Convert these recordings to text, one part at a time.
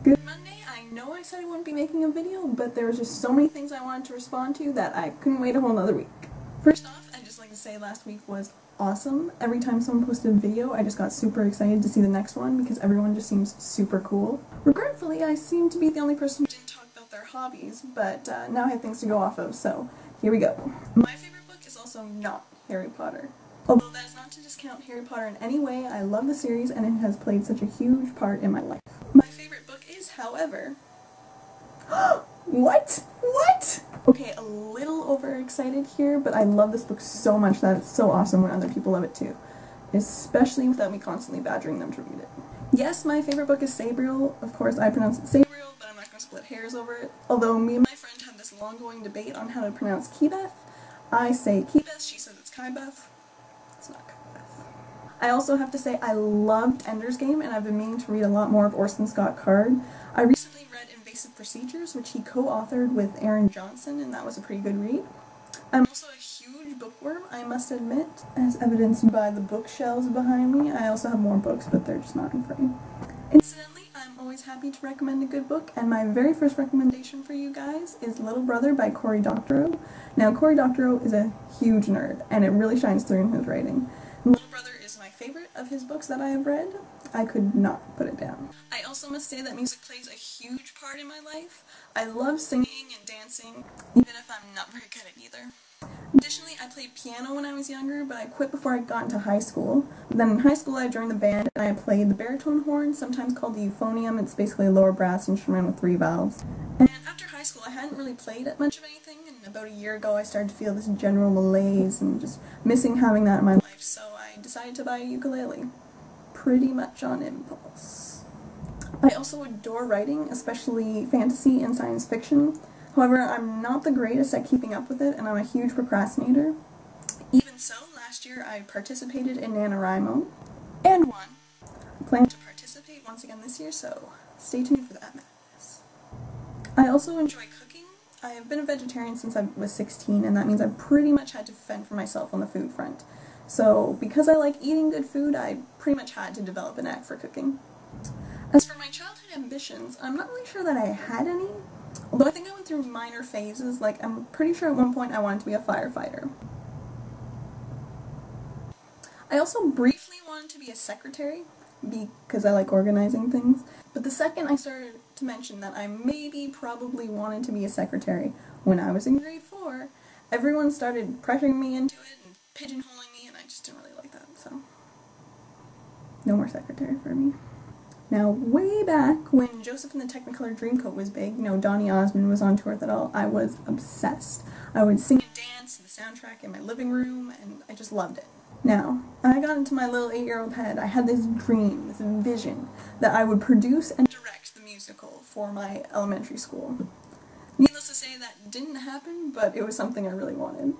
Good Monday. I know I said I wouldn't be making a video, but there was just so many things I wanted to respond to that I couldn't wait a whole nother week. First off, I'd just like to say last week was awesome. Every time someone posted a video, I just got super excited to see the next one because everyone just seems super cool. Regretfully, I seem to be the only person who didn't talk about their hobbies, but now I have things to go off of, so here we go. My favorite book is also not Harry Potter. Although that is not to discount Harry Potter in any way, I love the series and it has played such a huge part in my life. My favorite book is, however... What? What? Okay, a little overexcited here, but I love this book so much that it's so awesome when other people love it too. Especially without me constantly badgering them to read it. Yes, my favorite book is Sabriel. Of course, I pronounce it Sabriel, but I'm not going to split hairs over it. Although me and my friend had this long-going debate on how to pronounce Keybeth. I say Keybeth, she says it's Kybeth. It's not Kybeth. I also have to say I loved Ender's Game, and I've been meaning to read a lot more of Orson Scott Card. I recently read Invasive Procedures, which he co-authored with Aaron Johnson, and that was a pretty good read. I'm also a huge bookworm, I must admit, as evidenced by the bookshelves behind me. I also have more books, but they're just not in frame. Incidentally, I'm always happy to recommend a good book, and my very first recommendation for you guys is Little Brother by Cory Doctorow. Now, Cory Doctorow is a huge nerd, and it really shines through in his writing. Little Brother is my favorite of his books that I have read. I could not put it down. I also must say that music plays a huge part in my life. I love singing and dancing, even if I'm not very good at either. Additionally, I played piano when I was younger, but I quit before I got into high school. Then in high school I joined the band and I played the baritone horn, sometimes called the euphonium. It's basically a lower brass instrument with 3 valves. And after high school I hadn't really played much of anything, and about a year ago I started to feel this general malaise and just missing having that in my life, so I decided to buy a ukulele. Pretty much on impulse. I also adore writing, especially fantasy and science fiction. However, I'm not the greatest at keeping up with it, and I'm a huge procrastinator. Even so, last year I participated in NaNoWriMo, and won. I plan to participate once again this year, so stay tuned for that madness. I also enjoy cooking. I have been a vegetarian since I was 16, and that means I've pretty much had to fend for myself on the food front. So, because I like eating good food, I pretty much had to develop a knack for cooking. As for my childhood ambitions, I'm not really sure that I had any, although I think I went through minor phases. Like, I'm pretty sure at one point I wanted to be a firefighter. I also briefly wanted to be a secretary, because I like organizing things, but the second I started to mention that I probably wanted to be a secretary when I was in grade 4, everyone started pressuring me into it and pigeonholing me, and I just didn't really like that, so no more secretary for me. Now, way back when Joseph and the Technicolor Dreamcoat was big, you know, Donny Osmond was on tour with it all, I was obsessed. I would sing and dance to the soundtrack in my living room, and I just loved it. Now, I got into my little 8-year-old head. I had this dream, this vision, that I would produce and direct the musical for my elementary school. Needless to say, that didn't happen, but it was something I really wanted.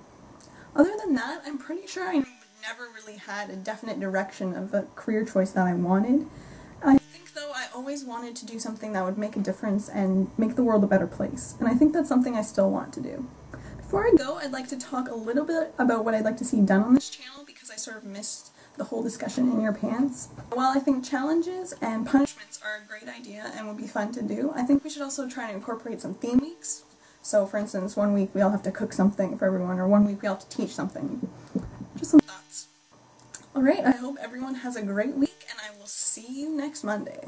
Other than that, I'm pretty sure I never really had a definite direction of a career choice that I wanted. I think, though, I always wanted to do something that would make a difference and make the world a better place, and I think that's something I still want to do. Before I go, I'd like to talk a little bit about what I'd like to see done on this channel, because I sort of missed the whole discussion in your pants. While I think challenges and punishments are a great idea and would be fun to do, I think we should also try to incorporate some theme weeks. So, for instance, one week we all have to cook something for everyone, or one week we all have to teach something. Just some thoughts. Alright, I hope everyone has a great week, and I will see you next Monday.